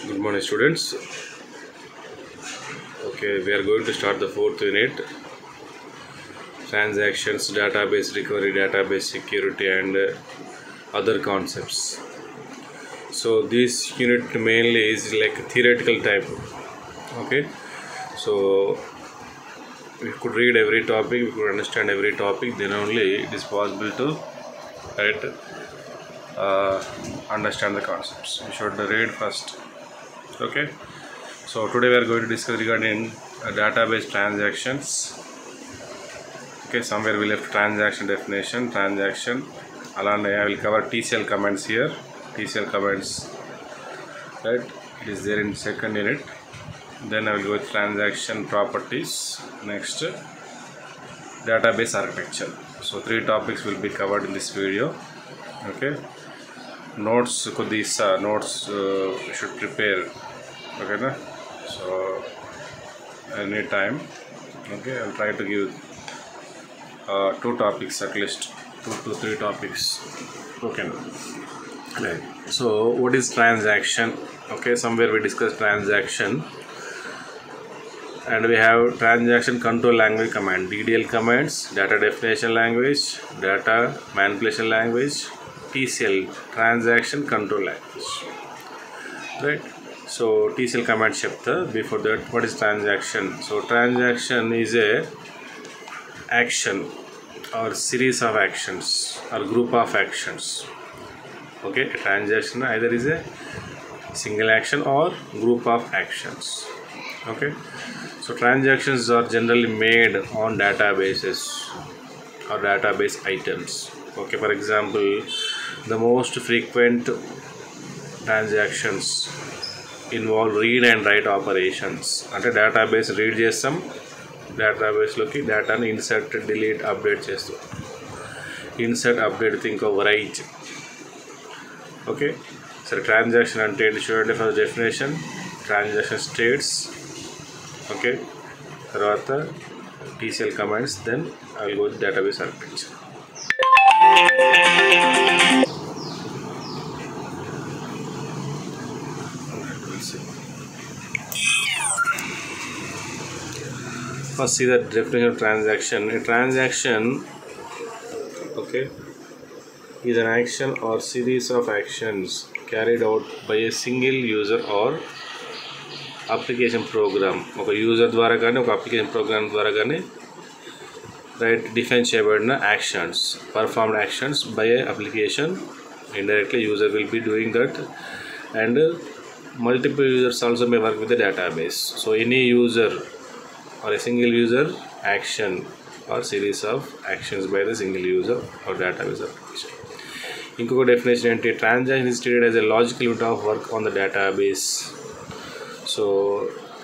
Good morning, students. Okay, we are going to start the fourth unit: transactions, database recovery, database security, and other concepts. So this unit mainly is like theoretical type. Okay, so we could read every topic, we could understand every topic. Then only it is possible to understand the concepts. We should read first. Okay. So today we are going to discuss regarding database transactions. Okay, somewhere we left transaction definition, transaction. Along I will cover TCL commands here. TCL commands, right? It is there in second unit. Then I will go with transaction properties. Next, database architecture. So three topics will be covered in this video. Okay. Notes could these notes should prepare. Okay, na? So anytime. Okay, I'll try to give two topics, at least 2 to 3 topics. Okay, right. So what is transaction? Okay, somewhere we discussed transaction, and we have transaction control language command, DDL commands, data definition language, data manipulation language, TCL, transaction control language, right? So TCL command chapter. Before that, what is transaction? So transaction is a action or series of actions or group of actions. Okay, a transaction either is a single action or group of actions. Okay, so transactions are generally made on databases or database items. Okay, for example, the most frequent transactions involve read and write operations. అంటే database read చేస్తాం, డేటాబేస్లోకి డేటాను insert, delete, update చేస్తాం. Insert, update, ఇంకో write. Okay, సరే transaction అంటే ఏంటి చూడండి. For definition, transaction states. Okay, తర్వాత TCL commands, then I will go with database architecture. First, see the definition of transaction. A transaction, okay, is an action or series of actions carried out by a single user or application program. ఒక user ద్వారా కానీ ఒక application program ద్వారా కానీ right define చేయబడిన actions, performed actions by A application. Indirectly user will be doing that, and multiple users also may work with the database. So any user or a single user action or series of actions by the single user or database application. ఇంకొక definition ఏంటి? Transaction is treated as a logical unit of work on the database. So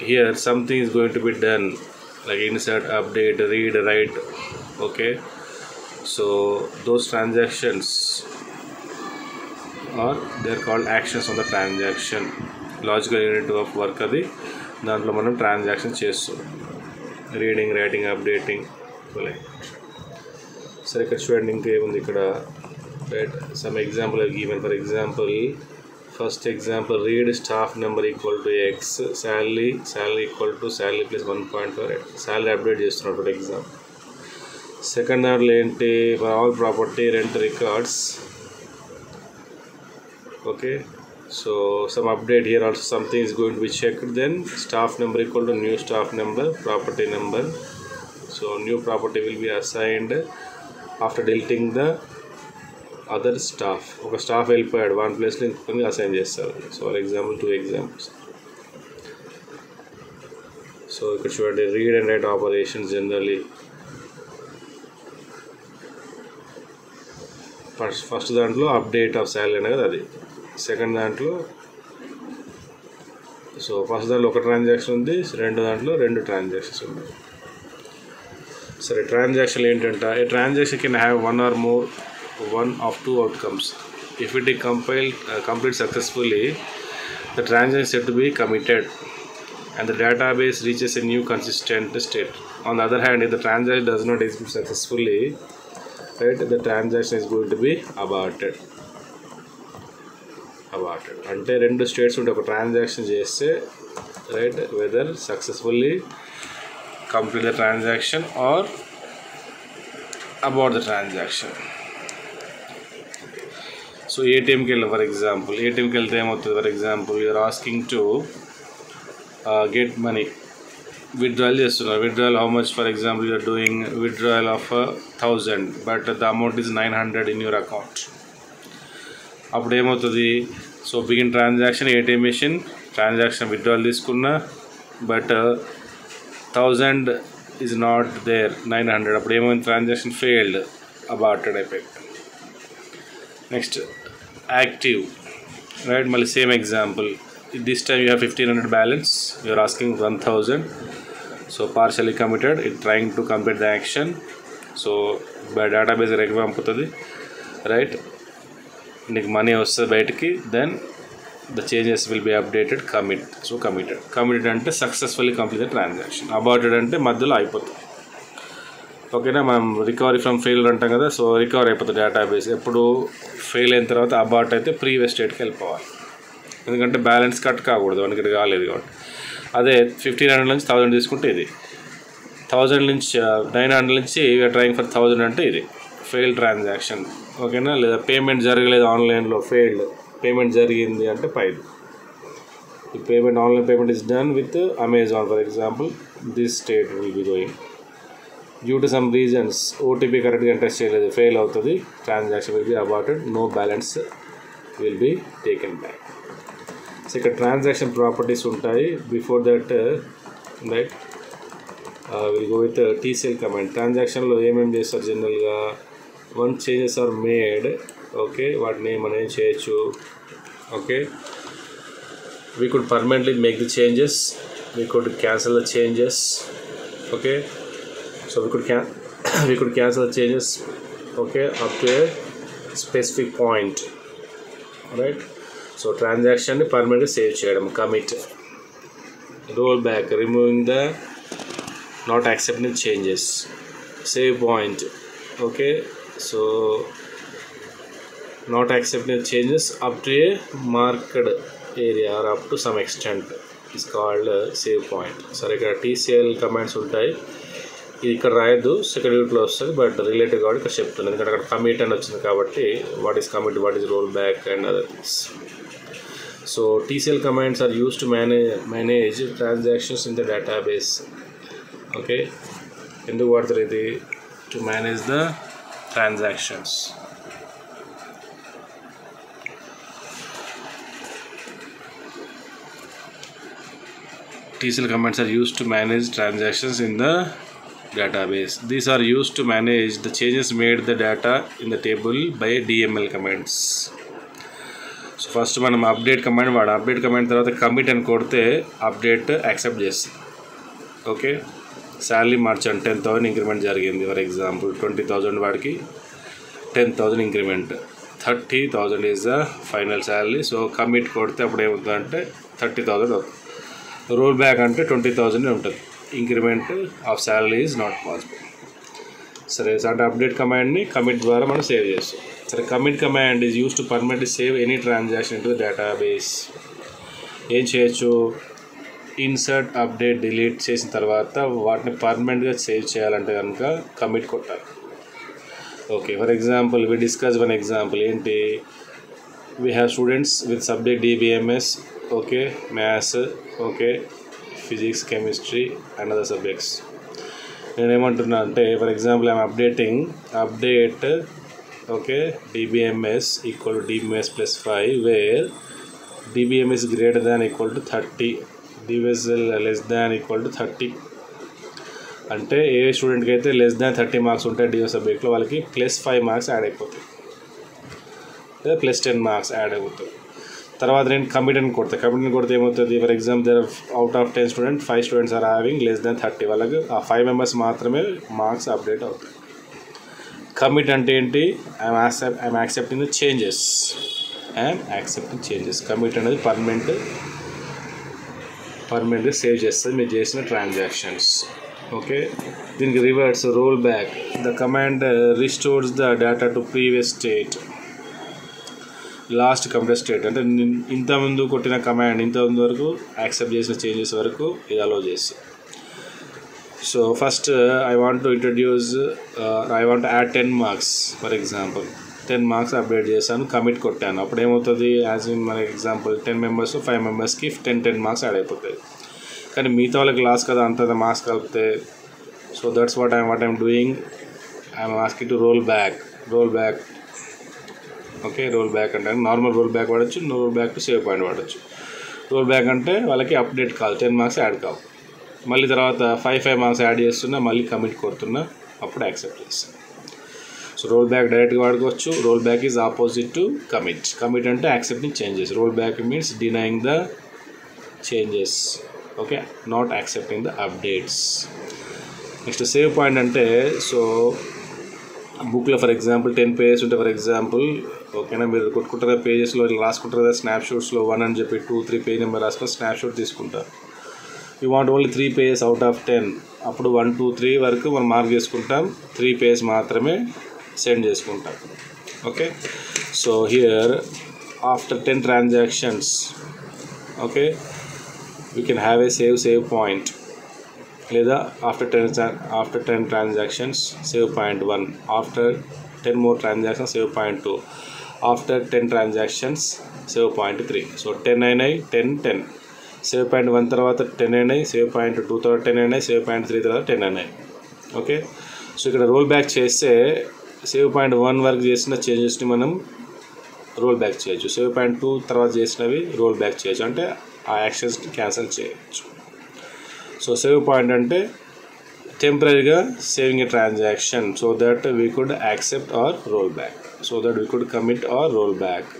here something is going to be done like insert, update, read, write. Okay, so those transactions or they are called actions on the transaction. Logical unit of work అది, దాంట్లో మనం transaction చేస్తాం. Reading, writing, updating. సరే, ఇక్కడ చూడండి ఇంకేముంది ఇక్కడ. Right, some example given. For example, first example, read staff number equal to X, salary equal to salary plus 1.5. Salary update చేస్తున్నాడు ఫర్ ఎగ్జాంపుల్. సెకండ్ దాంట్లో ఏంటి? For all property rent records. Okay, so some update here also, something is going to be checked. Then staff number equal to new staff number, property number. So new property will be assigned after deleting the other staff. ఒక staff వెళ్ళిపోయాడు, one ప్లేస్లో ఇంకొకరిని assign చేస్తారు. So for example 2 examples. So ఇక్కడ చూడండి, read and right operations generally. First దాంట్లో update of salary అనే కదా అది. సెకండ్ దాంట్లో, సో ఫస్ట్ దాంట్లో ఒక ట్రాన్సాక్షన్ ఉంది, రెండో దాంట్లో 2 ట్రాన్సాక్షన్స్ ఉన్నాయి. సరే, ట్రాన్సాక్షన్ ఏంటంటే, a transaction can have one of 2 outcomes. If it is complete successfully, the transaction is said to be committed and the database reaches a new consistent state. On the other hand, if the transaction does not execute successfully, right, the transaction is going to be aborted. Aborted. అంటే రెండు states ఉంటే ఒక transaction చేస్తే right whether successfully complete the transaction or about the transaction. So ఏటీఎంకి వెళ్ళి for example, ఏటీఎంకి వెళ్తే ఏమవుతుంది, for example you're asking to get money, withdrawal చేస్తున్నారు. Withdrawal how much, for example you're doing withdrawal of 1000 but the amount is 900 in your account. అప్పుడు ఏమవుతుంది, so begin transaction, ATM machine transaction withdrawal తీసుకున్నా but 1000 is not there, 900. అప్పుడు ఏమైంది, transaction failed, aborted అయిపోయింది. Next active right, మళ్ళీ same example, this time you have 1500 balance, you are asking 1000, so partially committed, it trying to complete the action, so by database reg పంపుతుంది right, నీకు money వస్తుంది బయటికి, then the changes will be updated, commit. So committed అంటే successfully complete the transaction, aborted అంటే మధ్యలో అయిపోతుంది. ఓకేనా, మనం రికవరీ ఫ్రమ్ ఫెయిల్యూర్ అంటాం కదా, సో రికవర్ అయిపోతుంది డేటాబేస్. ఎప్పుడు ఫెయిల్ అయిన తర్వాత అబార్ట్ అయితే ప్రీవియస్ స్టేట్కి వెళ్ళిపోవాలి, ఎందుకంటే బ్యాలెన్స్ కట్ కాకూడదు, మనకి ఇక్కడ కాలేదు కాబట్టి. అదే 1500 నుంచి 1000 తీసుకుంటే ఇది 1000 నుంచి 900 నుంచి యూఆర్ ట్రయింగ్ ఫర్ 1000 అంటే ఇది ఫెయిల్ ట్రాన్సాక్షన్. ఓకేనా, లేదా పేమెంట్ జరగలేదు ఆన్లైన్లో, ఫెయిల్డ్, పేమెంట్ జరిగింది అంటే పైది. ఈ payment online payment is done with Amazon for example, this state will be going due to some reasons, OTP కరెక్ట్గా ఎంటర్ చేయలేదు, ఫెయిల్ అవుతుంది, transaction will be aborted, no balance will be taken back. So ఇక్కడ transaction properties ఉంటాయి. Before that right will go with TCL command. ట్రాన్సాక్షన్లో ఏమేమి చేస్తారు జనరల్గా, one changes are made, okay, వాటిని మనం ఏం చేయొచ్చు, okay, we could permanently make the changes, we could cancel the changes, okay, so we could cancel the changes, okay, up to a specific point right. So ట్రాన్సాక్షన్ని పర్మనెంట్గా save చేయడం, commit. Roll back, removing the not accepting changes, save point, okay, so not accepting changes up to a marked area or up to some extent is called save point. సరే, ఇక్కడ TCL commands ఉంటాయి, ఇది ఇక్కడ రాయద్దు, second యూనిట్లో వస్తుంది, but relative కాబట్టి ఇక్కడ చెప్తుంది, ఎందుకంటే అక్కడ కమిట్ అని వచ్చింది కాబట్టి what is commit, what is roll back and other things. So TCL commands are used to manage transactions in the database. Okay, enduku vaadtaru idi to manage the transactions. TCL commands are used to manage transactions in the database. These are used to manage the changes made in the data in the table by DML commands. So first మనం update command వాడు, update command తర్వాత commit అని కొడితే update accept చేస్తుంది. Okay, salary మార్చాను, 10,000 increment జరిగింది, for example 20,000 వాడికి 10,000 increment, 30,000 is the final salary. So commit కొడితే అప్పుడు ఏమవుతుందంటే 30,000 అవుతుంది. రోల్ బ్యాక్ అంటే 20,000 ఉంటుంది, increment of salary is not possible. సరే, అంటే అప్డేట్ కమాండ్ని కమిట్ ద్వారా మనం సేవ్ చేస్తాం. సరే, commit command is use to permanently save any transaction in to the database. ఏం చేయొచ్చు, ఇన్సర్ట్, అప్డేట్, డిలీట్ చేసిన తర్వాత వాటిని పర్మనెంట్గా సేవ్ చేయాలంటే కనుక కమిట్ కొట్టాలి. Okay, for example we discuss one example ఏంటి, we have students with subject DBMS, okay, maths, okay, physics, chemistry and other subjects. నేనేమంటున్నా అంటే for example I'm update okay DBMS equal to DBMS + 5 where DBMS greater than equal to 30, DBMS less than equal to 30. అంటే ఏ స్టూడెంట్కి అయితే less than 30 marks ఉంటాయి డిఓ సబ్జెక్ట్లో వాళ్ళకి +5 మార్క్స్ యాడ్ అయిపోతాయి, లేదా +10 మార్క్స్ యాడ్ అయిపోతాయి. తర్వాత నేను కమిట్ అని కొడితే ఏమవుతుంది, for example there out of 10 students 5 students are having less than 30, వాళ్ళకి ఆ 5 మెంబర్స్ మాత్రమే మార్క్స్ అప్డేట్ అవుతాయి. కమిట్ అంటే ఏంటి, I'm accepting the changes, commit అనేది పర్మనెంట్గా సేవ్ చేస్తుంది మీరు చేసిన ట్రాన్సాక్షన్స్. ఓకే, దీనికి reverse roll back, the command restores the data to previous state. Last committed state అంటే ఇంతకుముందు కొట్టిన కమాండ్ ఇంతకుముందు వరకు యాక్సెప్ట్ చేసిన చేంజెస్ వరకు ఇది అలో చేస్తుంది. So first I want to introduce I want add 10 marks for example 10 marks update చేశాను, కమిట్ కొట్టాను. అప్పుడు ఏమవుతుంది, యాజ్ ఇన్ మన ఎగ్జాంపుల్ 10 మెంబర్స్ 5 మెంబర్స్కి 10 మార్క్స్ యాడ్ అయిపోతాయి. కానీ మిగతా వాళ్ళకి లాస్ కదా అంత మార్క్స్ కలిపితే. So that's what I'm doing. I'm asking to roll back. Okay, roll back అంటే నార్మల్ రోల్ బ్యాక్ వాడచ్చు, role back to save point వాడచ్చు. రోల్ బ్యాక్ అంటే వాళ్ళకి అప్డేట్ కాదు, 10 మార్క్స్ యాడ్ కావు. మళ్ళీ తర్వాత 5 మార్క్స్ యాడ్ చేస్తున్నా, మళ్ళీ కమిట్ కొడుతున్నా, అప్పుడు యాక్సెప్ట్ చేస్తాను. సో రోల్ బ్యాక్ డైరెక్ట్గా వాడుకోవచ్చు. Roll back is opposite to commit. Commit అంటే accepting changes, roll back means denying the changes. Okay, not accepting the updates. Next save point అంటే, సో బుక్లో ఫర్ ఎగ్జాంపుల్ 10 పేజెస్ ఉంటే for example, ఓకేనా, మీరు కొట్టుకుంటారా పేజెస్లో రాసుకుంటారు కదా, స్నాప్షాట్స్లో 1 అని చెప్పి 2, 3 పేజ్ నెంబర్ రాసుకొని స్నాప్షాట్ తీసుకుంటారు. You want only 3 pages out of 10. అప్పుడు 1, 2, 3 వరకు మనం మార్క్ చేసుకుంటాం, 3 పేజెస్ మాత్రమే సెండ్ చేసుకుంటాం. Okay, so here after 10 transactions, okay, we can have a save point. లేదా after 10 transactions save point 1, after 10 more transactions save point 2, after 10 transactions save point 3. So 10 అయినాయి, 10 save point 1 తర్వాత 10 అయినాయి, save point 2 తర్వాత 10 అయినాయి, save point 3 తర్వాత 10 అయినాయి. Okay, so ఇక్కడ roll back చేస్తే సేవ్ పాయింట్ 1 వరకు చేసిన చేంజెస్ని మనం రోల్ బ్యాక్ చేయొచ్చు. సేవ్ పాయింట్ 2 తర్వాత చేసినవి రోల్ బ్యాక్ చేయొచ్చు, అంటే ఆ యాక్షన్స్ని క్యాన్సిల్ చేయొచ్చు. సో సేవ్ పాయింట్ అంటే టెంపరీగా saving a transaction so that we could accept or roll back, so that we could commit or roll back.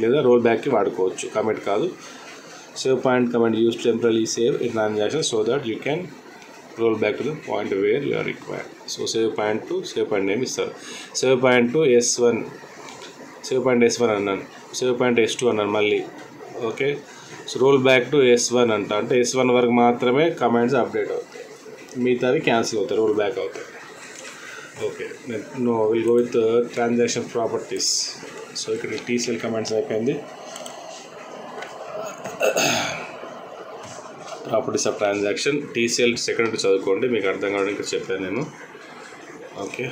లేదా రోల్ బ్యాక్కి వాడుకోవచ్చు, కమిట్ కాదు. Save point command use temporary save A transaction so that you can roll back to the point where you are required. So save point to save point name ఇస్తారు. Save point to S1, save point S1 అన్నాను, save point S2 అన్నాను మళ్ళీ. Okay, so roll back to S1 అంట, అంటే S1 వరకు మాత్రమే commands update అవుతాయి, మిగతావి క్యాన్సిల్ అవుతాయి, రోల్ బ్యాక్ అవుతాయి. Okay, no will go with transaction properties. So ఇక్కడ TCL కమాండ్స్ అయిపోయింది. Properties of transaction TCL second చదువుకోండి, మీకు అర్థం కావడానికి చెప్పాను నేను. ఓకే,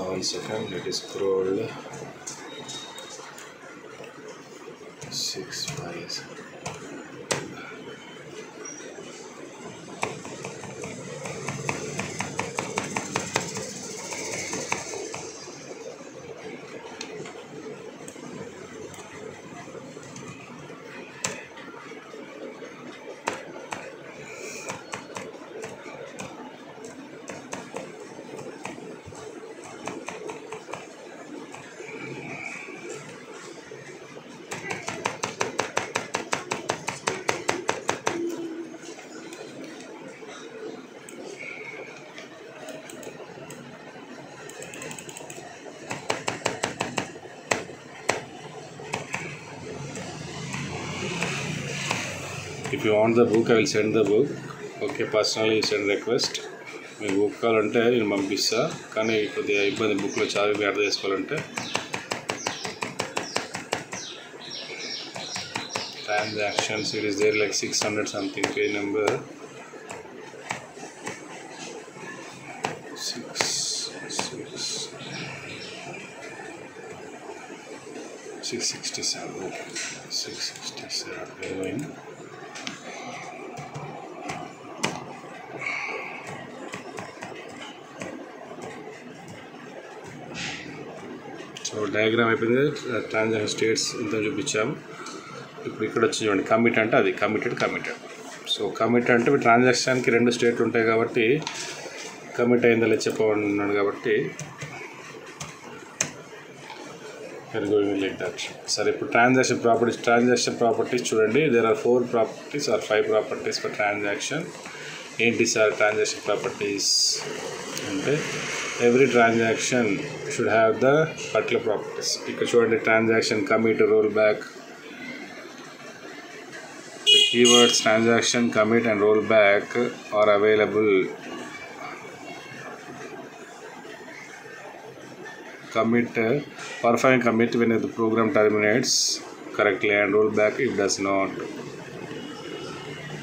1 second, let is scroll 6 5. If you want the book, I will send the book. Okay, personally you send request. మీకు బుక్ కావాలంటే నేను పంపిస్తా, కానీ కొద్దిగా ఇబ్బంది బుక్లో చదివి అర్థం చేసుకోవాలంటే. Transactions it is there like 600 something, page number 667. Okay, 667. So diagram అయిపోయింది, ట్రాన్సాక్షన్ స్టేట్స్ ఇంత చూపించాము. ఇప్పుడు ఇక్కడ వచ్చి చూడండి, కమిట్ అంటే అది కమిటెడ్. సో కమిట్ అంటే ట్రాన్సాక్షన్కి 2 స్టేట్లు ఉంటాయి కాబట్టి కమిట్ అయిందా లేదా చెప్పమన్నాడు కాబట్టి going like that. సరే, ఇప్పుడు ట్రాన్సాక్షన్ ప్రాపర్టీస్ చూడండి. There are 4 properties are 5 properties for transaction. ఏంటి సార్ ట్రాన్సాక్షన్ ప్రాపర్టీస్ అంటే every transaction should have the particular properties. ఇక్కడ చూడండి, transaction commit, roll back. The keywords transaction, commit and roll back are available. commit perform commit when the program terminates correctly and roll back if does not.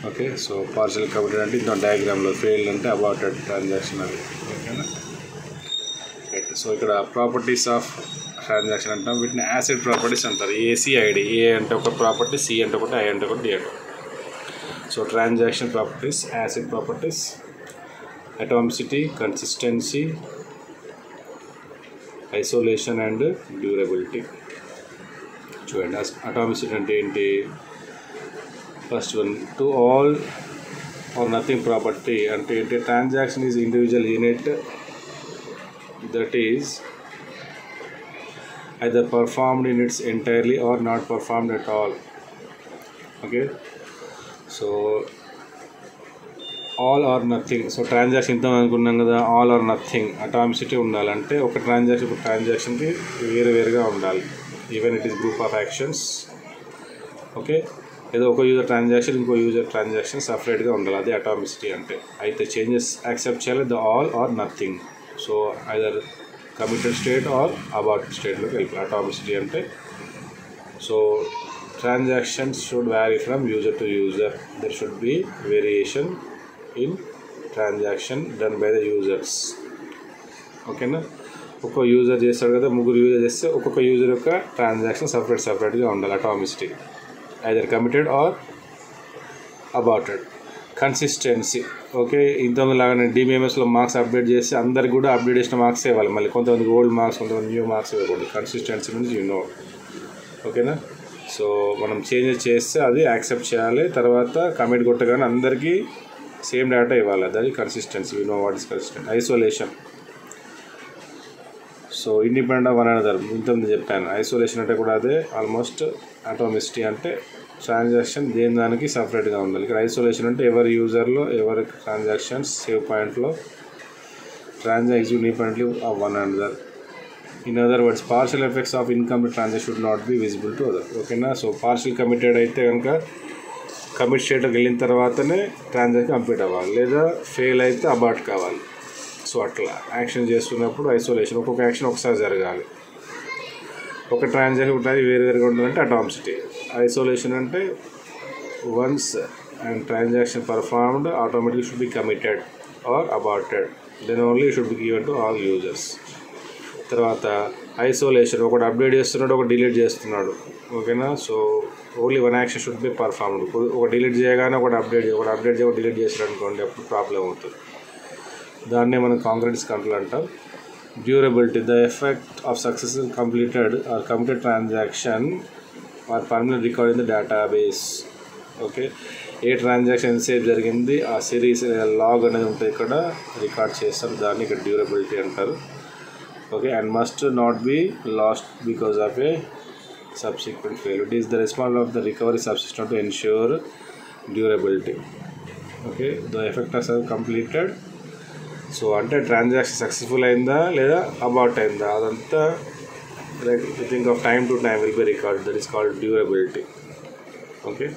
Okay, so partial committed అంటే ఇంత డయాగ్రామ్లో failed అంటే aborted transaction అది. ఓకేనా. Right. So ఇక్కడ properties of transaction అంటాం, వీటిని acid properties అంటారు. ఏసీఐడి, ఏ అంటే ఒక ప్రాపర్టీ, సి అంటే ఒకటి, ఐ అంటే ఒకటి, డి అంటే. So transaction properties, ACID properties, atomicity, consistency, isolation and durability. చూడండి అటామిసిటీ అంటే ఏంటి? First one, to all or nothing property అంటే ఏంటి? Transaction is individual unit that is either performed in its entirely or not performed at all. Okay, so all or nothing. So transaction ఇంత అనుకున్నాం కదా, all or nothing atomicity ఉండాలంటే ఒక ట్రాన్సాక్షన్కి వేరుగా ఉండాలి, even it is group of actions. Okay, ఏదో ఒక యూజర్ ట్రాన్సాక్షన్ ఇంకో యూజర్ ట్రాన్సాక్షన్ సపరేట్గా ఉండాలి, అదే అటామిసిటీ అంటే. అయితే చేంజెస్ యాక్సెప్ట్ చేయాలి the all or nothing. So either committed state or aborted స్టేట్లోకి వెళ్ళిపోయి అటామిసిటీ అంటే. So transactions should vary from user to user. There should be variation in transaction done by the users. ఓకేనా. ఒక్కొక్క user చేస్తాడు కదా, ముగ్గురు user చేస్తే ఒక్కొక్క యూజర్ యొక్క ట్రాన్సాక్షన్ సపరేట్గా ఉండాలి, atomicity. Either committed or aborted. Consistency. Okay, ఇంతకుముందు లాగానే డిబిఎంఎస్లో మార్క్స్ అప్డేట్ చేసి అందరికి కూడా అప్డేట్ చేసిన మార్క్స్ ఇవ్వాలి, మళ్ళీ కొంతమందికి ఓల్డ్ మార్క్స్, కొంతమంది న్యూ మార్క్స్ ఇవ్వకూడదు. Consistency means you know. ఓకేనా. సో మనం చేంజెస్ చేస్తే అది యాక్సెప్ట్ చేయాలి, తర్వాత కమిట్ కొట్టగానే అందరికీ సేమ్ డేటా ఇవ్వాలి, అది consistency. You know what is consistency. Isolation. So independent of one another, ఇంతకుముందు చెప్పాను. ఐసోలేషన్ అంటే కూడా అదే ఆల్మోస్ట్. అటామిసిటీ అంటే ట్రాన్సాక్షన్ దేని దానికి సపరేట్గా ఉండాలి. ఇక్కడ ఐసోలేషన్ అంటే ఎవరి యూజర్లో ఎవరి ట్రాన్సాక్షన్స్ సేవ్ పాయింట్లో transact independently of one another. In other words, partial effects of incomplete transaction should not be visible to other. ఓకేనా. సో పార్షియల్ కమిటెడ్ అయితే కనుక కమిట్ స్టేట్కి వెళ్ళిన తర్వాతనే ట్రాన్సాక్షన్ కంప్లీట్ అవ్వాలి, లేదా ఫెయిల్ అయితే అబార్ట్ కావాలి. సో అట్లా యాక్షన్ చేస్తున్నప్పుడు ఐసోలేషన్, ఒక్కొక్క యాక్షన్ ఒకసారి జరగాలి. ఒక ట్రాన్సాక్షన్ ఉంటుంది వేరుగా ఉంటుందంటే అటామిసిటీ. ఐసోలేషన్ అంటే once and transaction performed automatically should be committed or aborted, then only should be given to all users. తర్వాత ఐసోలేషన్, ఒకటి అప్డేట్ చేస్తున్నాడు, ఒక డిలీట్ చేస్తున్నాడు. ఓకేనా. So only one action should be performed. ఒక డిలీట్ చేయగానే ఒకటి అప్డేట్ చేయడం డిలీట్ చేసాడు అనుకోండి, అప్పుడు ప్రాబ్లం అవుతుంది. దాన్నే మనం కాంక్రీట్ కంట్రోల్ అంటాం. Durability, the effect of successful completed or committed transaction are permanent record in the database. Okay, a transaction ఎంతసేపు జరిగింది ఆ సిరీస్ లాగ్ అనేది ఉంటుంది, ఇక్కడ రికార్డ్ చేస్తారు, దాన్ని ఇక్కడ డ్యూరబిలిటీ అంటారు. Okay, and must not be lost because of a subsequent fail. It is the response of the recovery subsystem to ensure durability. Okay, the effect of completed. So అంటే transaction successful అయిందా లేదా abort అయిందా, అదంతా like you think of time to time will be record, that is called durability. Okay,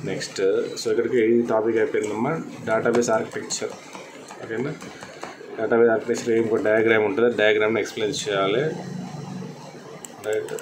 next. So ఇక్కడికి ఈ topic అయిపోయిందమ్మా, database architecture. ఓకేనా. Database architecture ఇంకో డయాగ్రామ్ ఉంటుంది, డయాగ్రామ్ని ఎక్స్ప్లెయిన్ చేయాలి. రైట్.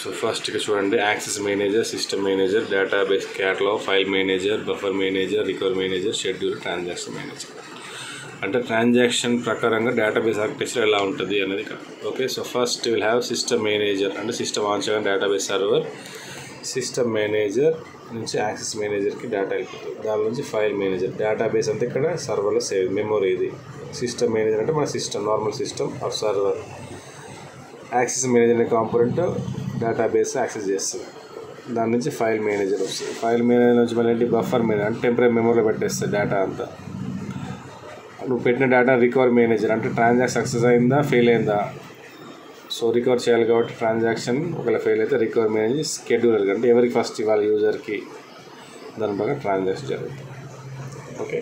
సో ఫస్ట్ ఇక్కడ చూడండి, access manager, system manager, database catalogue, file manager, buffer manager, recovery manager, schedule, transaction manager. అంటే ట్రాన్సాక్షన్ ప్రకారంగా డేటాబేస్ ఆర్కిటెక్చర్ ఎలా ఉంటుంది అనేది ఇక్కడ. Okay, so first will have system manager, అంటే సిస్టమ్ ఆన్ చేయడం డేటాబేస్ సర్వర్. సిస్టమ్ మేనేజర్ నుంచి access మేనేజర్కి డేటా వెళ్ళిపోతుంది, దాని నుంచి ఫైల్ మేనేజర్. డేటాబేస్ అంతా ఇక్కడ సర్వర్లో సేవ్, మెమొరీ ఇది. సిస్టమ్ మేనేజర్ అంటే మన system, normal system are server. Access manager అనే కాంపోనెంట్ డేటాబేస్ యాక్సెస్ చేస్తుంది, దాని నుంచి ఫైల్ మేనేజర్ వస్తుంది. ఫైల్ మేనేజర్ నుంచి మళ్ళీ బఫర్ మేనేజర్ అంటే టెంపరీ మెమరీలో పెట్టేస్తుంది డేటా అంతా. నువ్వు పెట్టిన డేటా రికవరీ మేనేజర్ అంటే ట్రాన్సాక్షన్ సక్సెస్ అయిందా ఫెయిల్ అయిందా, సో రికవర్ చేయాలి కాబట్టి ట్రాన్సాక్షన్ ఒకవేళ ఫెయిల్ అయితే రికవరీ మేనేజర్. స్కెడ్యూలర్ అంటే ఎవరికి ఫస్ట్ ఇవ్వాలి యూజర్కి, దాని ప్రకారం ట్రాన్సాక్షన్ జరుగుతుంది. Okay,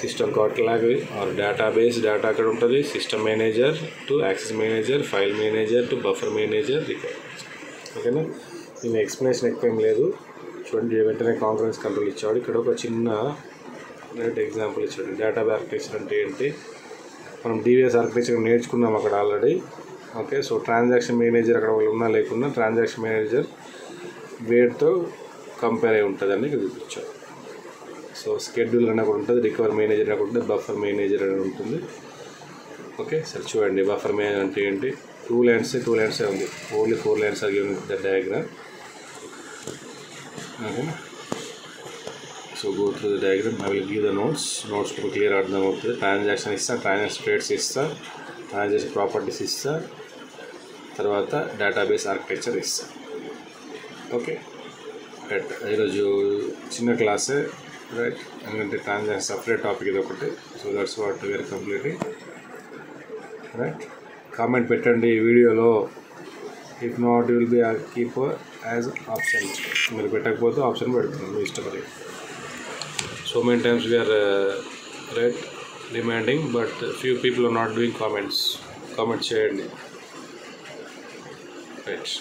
system catalog or database, data అక్కడ ఉంటుంది. System manager to access manager, file manager to buffer manager, requirements. ఓకేనా, దీని ఎక్స్ప్లెనేషన్ ఎక్కువ ఏం లేదు. చూడండి, వెంటనే కాంకరెన్స్ కంట్రోల్ ఇచ్చాడు. ఇక్కడ ఒక చిన్న ఎగ్జాంపుల్ ఇచ్చాడు. డేటాబేస్ ఆర్కిటెక్చర్ అంటే ఏంటి, మనం డివిఎస్ ఆర్కిటెక్చర్ నేర్చుకున్నాం అక్కడ already. Okay, so transaction manager అక్కడ ఉన్నా లేకున్నా ట్రాన్సాక్షన్ మేనేజర్ వేటితో కంపేర్ అయి ఉంటుందని ఇక్కడ చూపించాం. సో స్కెడ్యూల్ అని కూడా ఉంటుంది, రికవర్ మేనేజర్ అని ఉంటుంది, బఫర్ మేనేజర్ అని ఉంటుంది. ఓకే, సరే చూడండి, బఫర్ మేనేజర్ అంటే ఏంటి. 2 lines ఉంది, only 4 lines are given the diagram. ఓకేనా, so go through the diagram. I will give the notes clear అర్థం అవుతుంది. ట్రాన్సాక్షన్ ఇస్తా, ట్రాన్సాక్షన్ స్టేట్స్ ఇస్తా, ట్రాన్సాక్షన్ ప్రాపర్టీస్ ఇస్తా, తర్వాత డేటాబేస్ ఆర్కిటెక్చర్ ఇస్తా. Okay, right. ఈరోజు చిన్న క్లాసే, రైట్, ఎందుకంటే ట్రాన్సాక్షన్ సపరేట్ టాపిక్ ఇది ఒకటి. So that's what we are completing, right. Comment పెట్టండి ఈ వీడియోలో. If not will be keep as option. మీరు పెట్టకపోతే ఆప్షన్ పెడుతున్నాను, మీ ఇష్టం. మరి so many times we are right demanding, but few people are not doing comments. Comment చేయండి, రైట్.